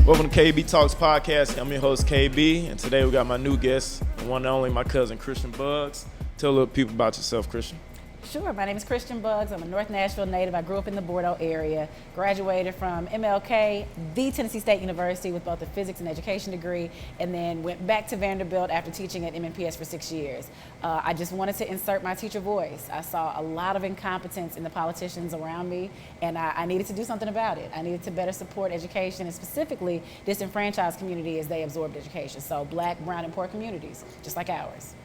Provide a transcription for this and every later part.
Welcome to KB Talks Podcast. I'm your host, KB, and today we got my new guest, the one and only my cousin, Christiane BUGGS. Tell a little people about yourself, Christiane. Sure, my name is Christiane BUGGS. I'm a North Nashville native. I grew up in the Bordeaux area, graduated from MLK, the Tennessee State University with both a physics and education degree, and then went back to Vanderbilt after teaching at MNPS for 6 years. I just wanted to insert my teacher voice. I saw a lot of incompetence in the politicians around me, and I needed to do something about it. I needed to better support education, and specifically disenfranchised community as they absorbed education. So Black, brown, and poor communities, just like ours.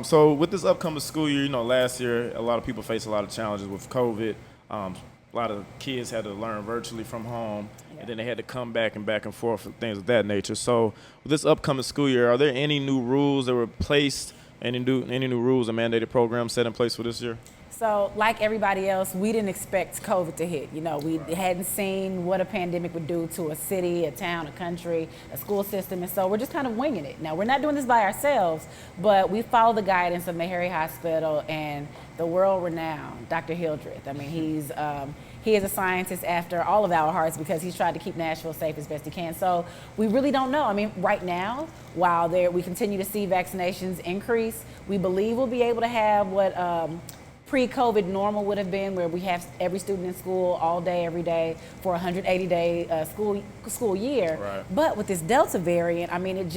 So with this upcoming school year, last year, a lot of people faced a lot of challenges with COVID. A lot of kids had to learn virtually from home, and then they had to come back and forth and things of that nature. So with this upcoming school year, are there any new rules that were placed, any new rules and mandated programs set in place for this year? So like everybody else, we didn't expect COVID to hit. We hadn't seen what a pandemic would do to a city, a town, a country, a school system, and so we're just kind of winging it. Now, we're not doing this by ourselves, but we follow the guidance of Meharry Hospital and the world-renowned Dr. Hildreth. I mean, he is a scientist after all of our hearts because he's tried to keep Nashville safe as best he can. So we really don't know. I mean, right now, while we continue to see vaccinations increase, we believe we'll be able to have what pre-COVID normal would have been, where we have every student in school all day, every day for a 180-day school year. Right. But with this Delta variant, I mean,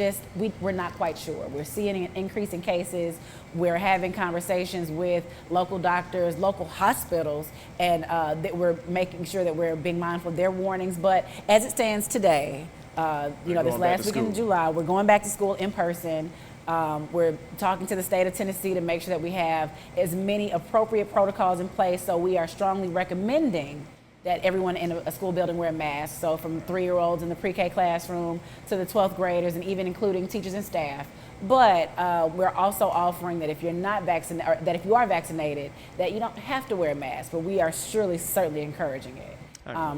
we're not quite sure. We're seeing an increase in cases. We're having conversations with local doctors, local hospitals, and that we're making sure that we're being mindful of their warnings. But as it stands today, this last week in July, we're going back to school in person. We're talking to the state of Tennessee to make sure that we have as many appropriate protocols in place. So we are strongly recommending that everyone in a school building wear masks. So from 3-year-olds in the pre-K classroom to the 12th graders, and even including teachers and staff. But we're also offering that if you're not vaccinated, or that if you are vaccinated, that you don't have to wear a mask. But we are certainly encouraging it.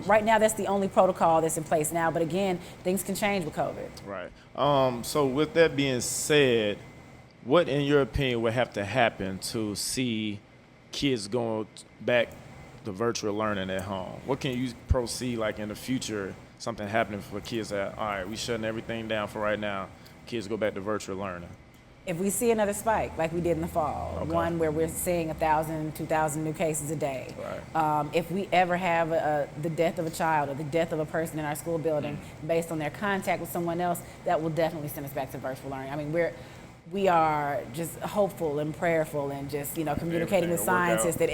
Right now, that's the only protocol that's in place now. But again, things can change with COVID. Right. So with that being said, what, in your opinion, would have to happen to see kids going back to virtual learning at home? What can you proceed like in the future, something happening for kids that, all right, we shutting everything down for right now, kids go back to virtual learning? If we see another spike like we did in the fall, one where we're seeing 1,000, 2,000 new cases a day, right. If we ever have the death of a child or the death of a person in our school building based on their contact with someone else, that will definitely send us back to virtual learning. I mean, we are just hopeful and prayerful and just communicating with scientists that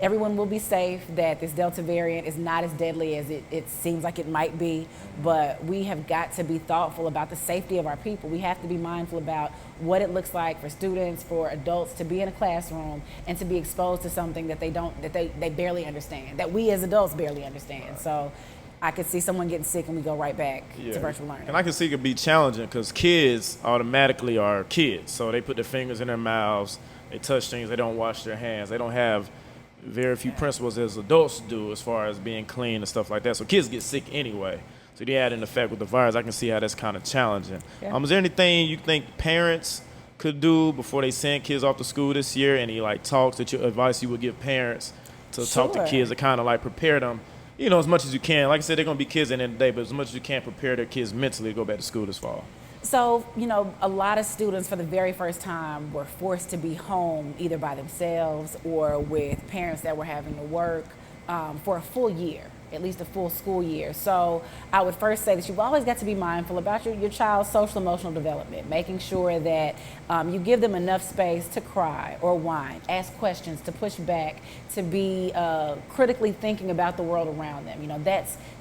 everyone will be safe, that this Delta variant is not as deadly as it seems like it might be, but we have got to be thoughtful about the safety of our people. We have to be mindful about what it looks like for students, for adults to be in a classroom and to be exposed to something that they barely understand, that we as adults barely understand. Right. So I could see someone getting sick and we go right back to virtual learning. And I can see it could be challenging because kids automatically are kids. So they put their fingers in their mouths, they touch things, they don't wash their hands. They don't have very few principles as adults do as far as being clean and stuff like that. So kids get sick anyway. So they add in the fact with the virus, I can see how that's kind of challenging. Yeah. Is there anything you think parents could do before they send kids off to school this year? Any talks that advice you would give parents to talk to kids to kind of prepare them? As much as you can. Like I said, they're going to be kids at the end of the day, but as much as you can, prepare their kids mentally to go back to school this fall. So, a lot of students for the very first time were forced to be home either by themselves or with parents that were having to work for a full year, at least a full school year. So I would first say that you've always got to be mindful about your child's social emotional development, making sure that you give them enough space to cry or whine, ask questions, to push back, to be critically thinking about the world around them.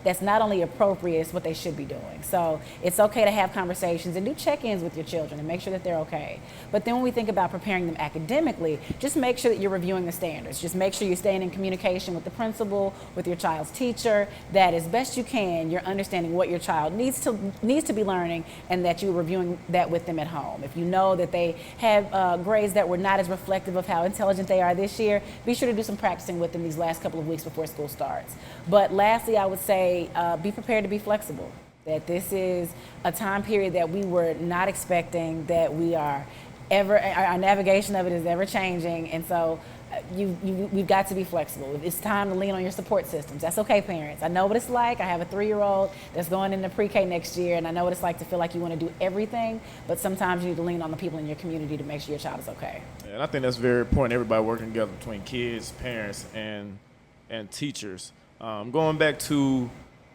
That's not only appropriate, it's what they should be doing. So it's okay to have conversations and do check-ins with your children and make sure that they're okay. But then when we think about preparing them academically, just make sure that you're reviewing the standards. Just make sure you're staying in communication with the principal, with your child's teacher, that as best you can, you're understanding what your child needs to be learning and that you're reviewing that with them at home. If you know that they have grades that were not as reflective of how intelligent they are this year, be sure to do some practicing with them these last couple of weeks before school starts. But lastly, I would say be prepared to be flexible. That this is a time period that we were not expecting, that our navigation of it is ever changing, and so we've got to be flexible. It's time to lean on your support systems. That's okay, parents. I know what it's like. I have a 3-year-old that's going into pre-K next year, and I know what it's like to feel like you want to do everything, but sometimes you need to lean on the people in your community to make sure your child is okay. And I think that's very important, everybody working together between kids, parents, and teachers. Going back to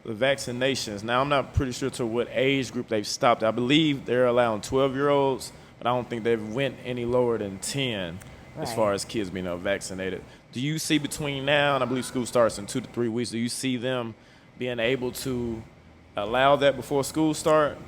the vaccinations, now I'm not pretty sure to what age group they've stopped. I believe they're allowing 12-year-olds, but I don't think they've went any lower than 10 as far as kids being vaccinated. Do you see between now, and I believe school starts in 2 to 3 weeks, do you see them being able to allow that before school start?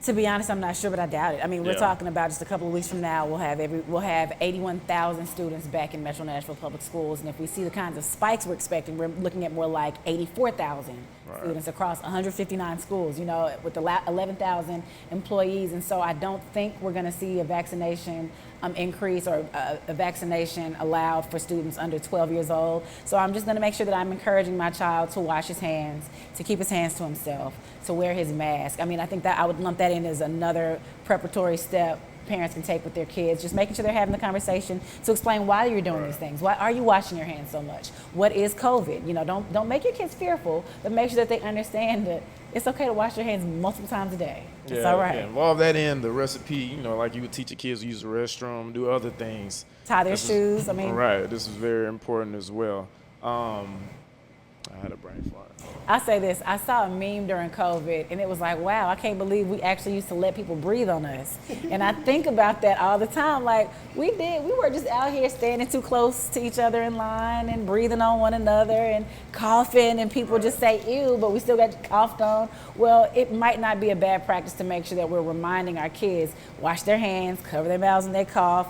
To be honest, I'm not sure, but I doubt it. I mean, we're talking about just a couple of weeks from now, we'll have 81,000 students back in Metro Nashville Public Schools, and if we see the kinds of spikes we're expecting, we're looking at more like 84,000 students across 159 schools, with 11,000 employees, and so I don't think we're going to see a vaccination increase or a vaccination allowed for students under 12 years old. So I'm just going to make sure that I'm encouraging my child to wash his hands, to keep his hands to himself, to wear his mask. I mean, I think that I would lump that in as another preparatory step parents can take with their kids, just making sure they're having the conversation to explain why you're doing these things. Why are you washing your hands so much? What is COVID? Don't make your kids fearful, but make sure that they understand that it's okay to wash your hands multiple times a day. It's all right. Involve that in the recipe, like you would teach your kids to use the restroom, do other things. Tie their shoes. Right. This is very important as well. I had a brain fart. I say this, I saw a meme during COVID and it was like, wow, I can't believe we actually used to let people breathe on us. And I think about that all the time. Like we were just out here standing too close to each other in line and breathing on one another and coughing, and people just say ew, but we still got coughed on. Well, it might not be a bad practice to make sure that we're reminding our kids, wash their hands, cover their mouths when they cough,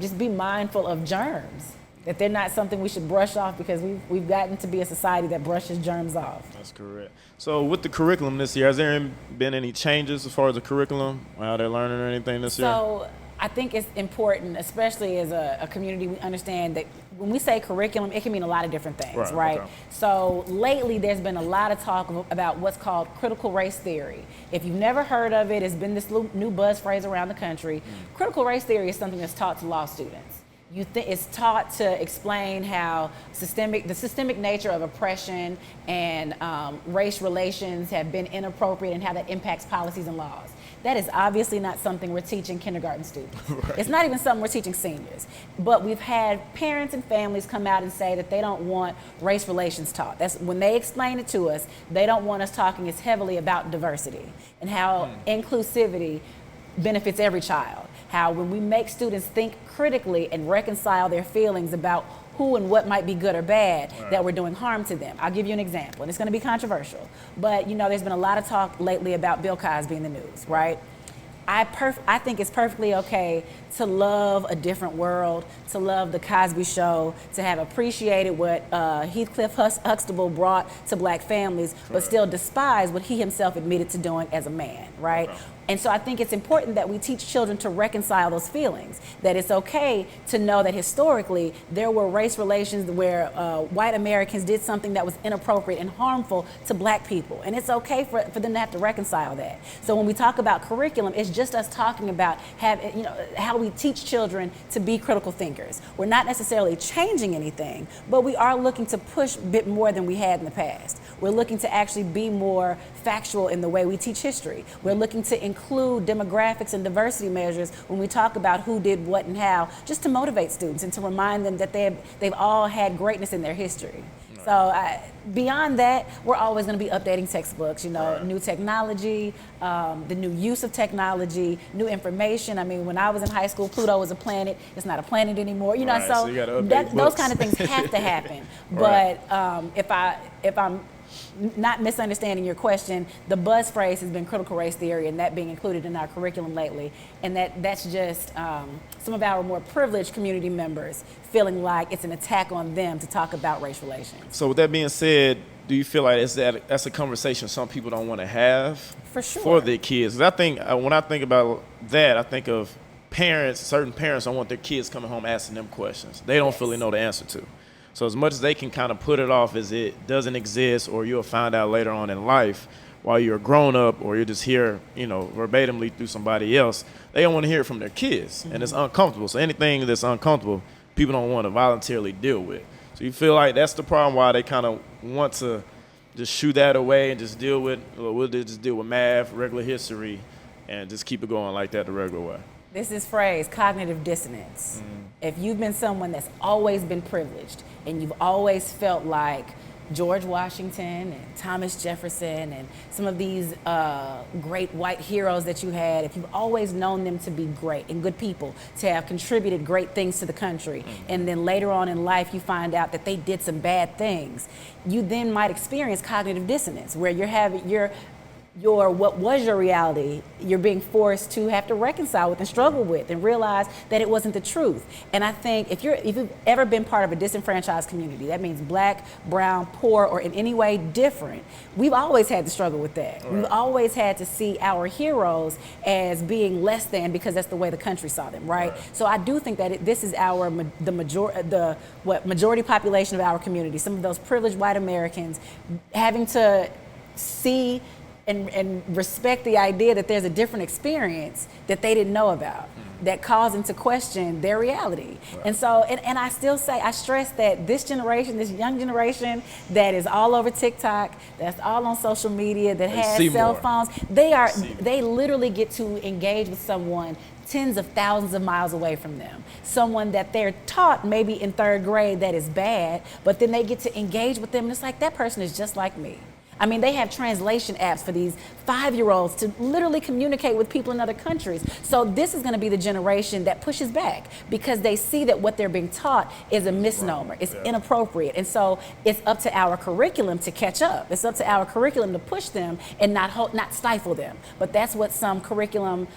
just be mindful of germs. That they're not something we should brush off, because we've gotten to be a society that brushes germs off. That's correct. So with the curriculum this year, has there been any changes as far as the curriculum, how they're learning or anything this year? So I think it's important, especially as a community, we understand that when we say curriculum, it can mean a lot of different things, right? Okay. So lately there's been a lot of talk about what's called critical race theory. If you've never heard of it, it's been this new buzz phrase around the country. Critical race theory is something that's taught to law students. It's taught to explain how the systemic nature of oppression and race relations have been inappropriate and how that impacts policies and laws. That is obviously not something we're teaching kindergarten students. Right. It's not even something we're teaching seniors. But we've had parents and families come out and say that they don't want race relations taught. That's when they explain it to us, they don't want us talking as heavily about diversity and how inclusivity benefits every child. How when we make students think critically and reconcile their feelings about who and what might be good or bad, that we're doing harm to them. I'll give you an example, and it's going to be controversial. But, there's been a lot of talk lately about Bill Cosby in the news, right? I think it's perfectly okay to love a different world, to love the Cosby Show, to have appreciated what Heathcliff Huxtable brought to black families, but still despise what he himself admitted to doing as a man, right? And so I think it's important that we teach children to reconcile those feelings, that it's okay to know that historically there were race relations where white Americans did something that was inappropriate and harmful to black people. And it's okay for them to have to reconcile that. So when we talk about curriculum, it's just us talking about how we teach children to be critical thinkers. We're not necessarily changing anything, but we are looking to push a bit more than we had in the past. We're looking to actually be more factual in the way we teach history. We're looking to include demographics and diversity measures when we talk about who did what and how, just to motivate students and to remind them that they've all had greatness in their history. So beyond that, we're always going to be updating textbooks, new technology, the new use of technology, new information. I mean, when I was in high school, Pluto was a planet. It's not a planet anymore. So you gotta update those kind of things have to happen. But if I'm not misunderstanding your question, the buzz phrase has been critical race theory, and that being included in our curriculum lately. And that's just some of our more privileged community members feeling like it's an attack on them to talk about race relations. So with that being said, do you feel like that's a conversation some people don't want to have for their kids? 'Cause I think when I think about that, I think of certain parents don't want their kids coming home asking them questions they don't fully know the answer to. So as much as they can kind of put it off as it doesn't exist, or you'll find out later on in life while you're grown up, or you're just hear, verbatimly through somebody else, they don't want to hear it from their kids, and it's uncomfortable. So anything that's uncomfortable, people don't want to voluntarily deal with. So you feel like that's the problem why they kind of want to just shoo that away and just deal with, or we'll just deal with math, regular history, and just keep it going like that the regular way. This is phrase, cognitive dissonance. If you've been someone that's always been privileged and you've always felt like George Washington and Thomas Jefferson and some of these great white heroes that you had, if you've always known them to be great and good people, to have contributed great things to the country, and then later on in life you find out that they did some bad things, you then might experience cognitive dissonance where you're what was your reality, you're being forced to have to reconcile with and struggle with and realize that it wasn't the truth. And I think if you've ever been part of a disenfranchised community, that means black, brown, poor, or in any way different, we've always had to struggle with that. Right. We've always had to see our heroes as being less than because that's the way the country saw them, right? So I do think that this is the majority population of our community, some of those privileged white Americans having to see and respect the idea that there's a different experience that they didn't know about that caused them to question their reality. Right. And so, and I still say, I stress that this generation, this young generation that is all over TikTok, that's all on social media, that has cell phones, they literally get to engage with someone tens of thousands of miles away from them. Someone that they're taught maybe in third grade that is bad, but then they get to engage with them and it's like, that person is just like me. I mean, they have translation apps for these 5-year-olds to literally communicate with people in other countries. So this is going to be the generation that pushes back because they see that what they're being taught is a misnomer. It's inappropriate. And so it's up to our curriculum to catch up. It's up to our curriculum to push them and not stifle them. But that's what some curriculum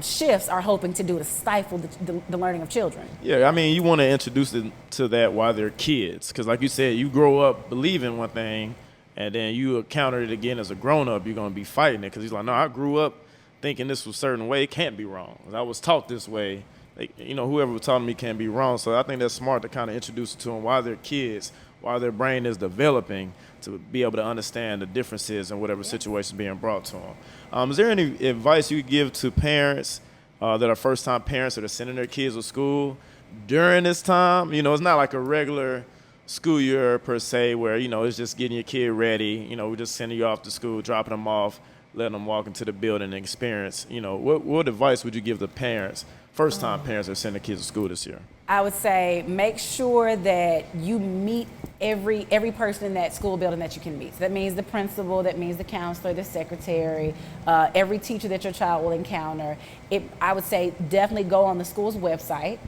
shifts are hoping to do, to stifle the learning of children. Yeah, I mean, you want to introduce them to that while they're kids. Because like you said, you grow up believing one thing, and then you encounter it again as a grown-up, you're going to be fighting it. Because he's like, no, I grew up thinking this was a certain way. It can't be wrong. I was taught this way. Whoever was taught me can't be wrong. So I think that's smart to kind of introduce it to them while they're kids, while their brain is developing, to be able to understand the differences in whatever situation is being brought to them. Is there any advice you could give to parents that are first-time parents that are sending their kids to school during this time? It's not like a regular school year per se where, it's just getting your kid ready. We're just sending you off to school, dropping them off, letting them walk into the building and experience. What advice would you give the parents, first-time parents that are sending kids to school this year? I would say make sure that you meet every person in that school building that you can meet. So that means the principal, that means the counselor, the secretary, every teacher that your child will encounter. I would say definitely go on the school's website,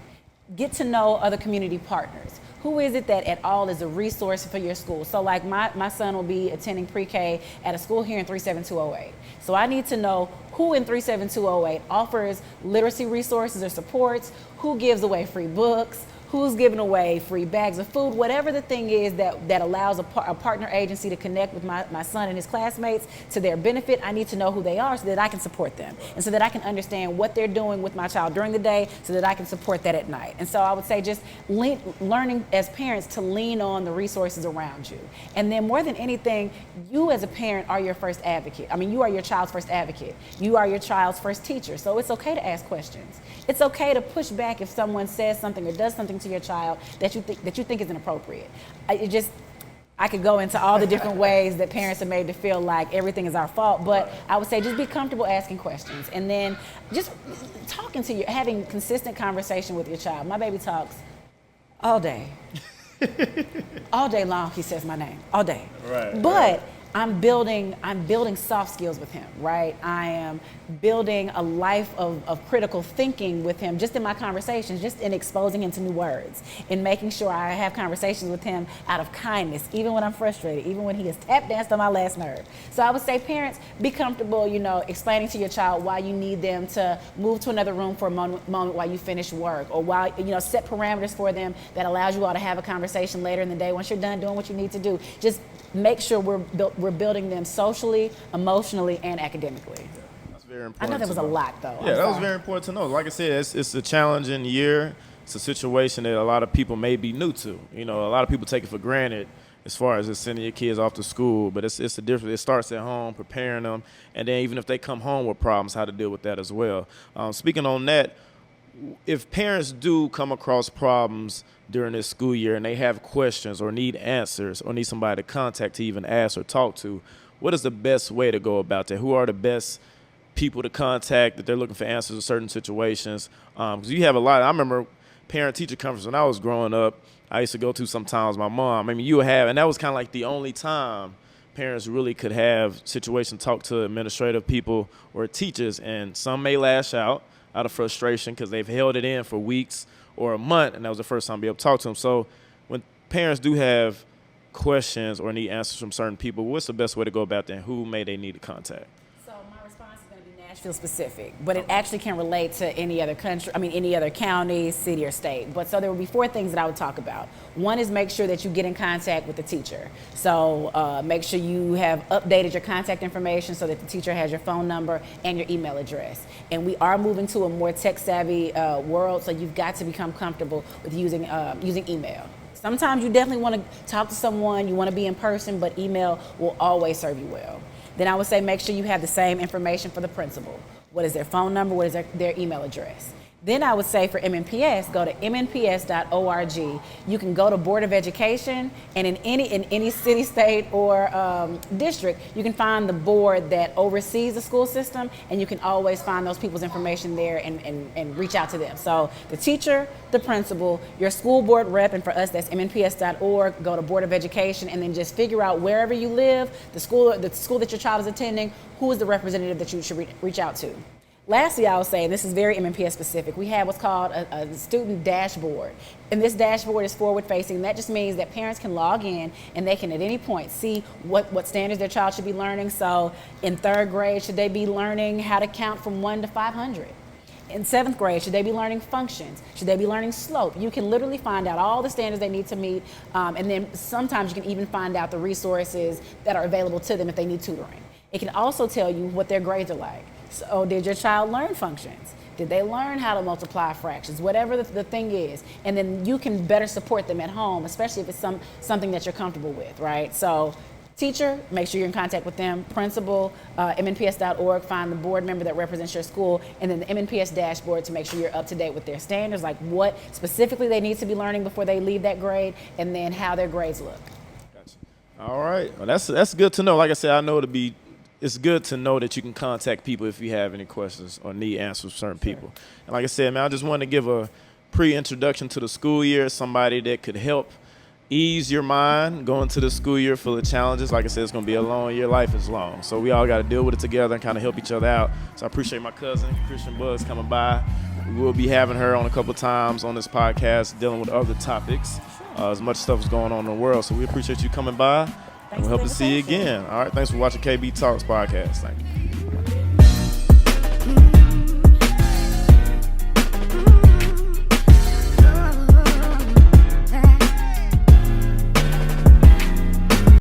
get to know other community partners. Who is it that at all is a resource for your school? So like my son will be attending pre-K at a school here in 37208. So I need to know who in 37208 offers literacy resources or supports, who gives away free books, who's giving away free bags of food, whatever the thing is that allows a partner agency to connect with my son and his classmates to their benefit. I need to know who they are so that I can support them and so that I can understand what they're doing with my child during the day so that I can support that at night. And so I would say just learning as parents to lean on the resources around you. And then more than anything, you as a parent are your first advocate. I mean, you are your child's first advocate. You are your child's first teacher. So it's okay to ask questions. It's okay to push back if someone says something or does something to your child that you think is inappropriate. I could go into all the different ways that parents are made to feel like everything is our fault, but I would say just be comfortable asking questions and then just having consistent conversation with your child. My baby talks all day. All day long he says my name, all day. Right. But I'm building soft skills with him, right? I am building a life of critical thinking with him just in my conversations, just in exposing him to new words, in making sure I have conversations with him out of kindness, even when I'm frustrated, even when he has tap danced on my last nerve. So I would say parents, be comfortable, explaining to your child why you need them to move to another room for a moment while you finish work, or while, set parameters for them that allows you all to have a conversation later in the day once you're done doing what you need to do. Just make sure we're building them socially, emotionally, and academically. That's very important. I know that was a lot, though. Yeah, that was very important to know. Like I said, it's a challenging year. It's a situation that a lot of people may be new to. A lot of people take it for granted as far as just sending your kids off to school, but it's a different. It starts at home, preparing them, and then even if they come home with problems, how to deal with that as well. Speaking on that, if parents do come across problems during this school year and they have questions or need answers or need somebody to contact to even ask or talk to, what is the best way to go about that? Who are the best people to contact if they're looking for answers in certain situations? Because you have a lot. I remember parent-teacher conference when I was growing up. I used to go to sometimes my mom. I mean, you have, and that was kind of like the only time parents really could have situations, talk to administrative people or teachers, and some may lash out of frustration because they've held it in for weeks or a month, and that was the first time to be able to talk to them. So when parents do have questions or need answers from certain people, what's the best way to go about that, and who may they need to contact? So my response is going to be Nashville specific, but it actually can relate to any other country, any other county, city, or state. But so there will be 4 things that I would talk about. One is make sure that you get in contact with the teacher. So make sure you have updated your contact information so that the teacher has your phone number and your email address. And we are moving to a more tech-savvy world, so you've got to become comfortable with using email. Sometimes you definitely want to talk to someone, you want to be in person, but email will always serve you well. Then I would say make sure you have the same information for the principal. What is their phone number? What is their email address? Then I would say for MNPS, go to mnps.org. You can go to Board of Education, and in any city, state, or district, you can find the board that oversees the school system, and you can always find those people's information there and reach out to them. So the teacher, the principal, your school board rep, and for us that's mnps.org, go to Board of Education, and then just figure out wherever you live, the school that your child is attending, who is the representative that you should reach out to. Lastly, I will say, and this is very MNPS specific, we have what's called a student dashboard. And this dashboard is forward facing, and that just means that parents can log in and they can at any point see what standards their child should be learning. So in 3rd grade, should they be learning how to count from 1 to 500? In 7th grade, should they be learning functions? Should they be learning slope? You can literally find out all the standards they need to meet, and then sometimes you can even find out the resources that are available to them if they need tutoring. It can also tell you what their grades are like. So did your child learn functions? Did they learn how to multiply fractions? Whatever the thing is. And then you can better support them at home, especially if it's something that you're comfortable with, right? So teacher, make sure you're in contact with them. Principal, mnps.org, find the board member that represents your school, and then the MNPS dashboard to make sure you're up to date with their standards, like what specifically they need to be learning before they leave that grade, and then how their grades look. Gotcha. All right. Well, that's good to know. Like I said, it's good to know that you can contact people if you have any questions or need answers from certain people. And like I said, man, I just wanted to give a pre-introduction to the school year, somebody that could help ease your mind going to the school year full of challenges. Like I said, it's going to be a long year. Life is long. So we all got to deal with it together and kind of help each other out. So I appreciate my cousin, Christiane BUGGS, coming by. We will be having her on a couple of times on this podcast dealing with other topics. As much stuff is going on in the world. So we appreciate you coming by. And we'll hope to see you again. All right. Thanks for watching KB Talks podcast. Thank you.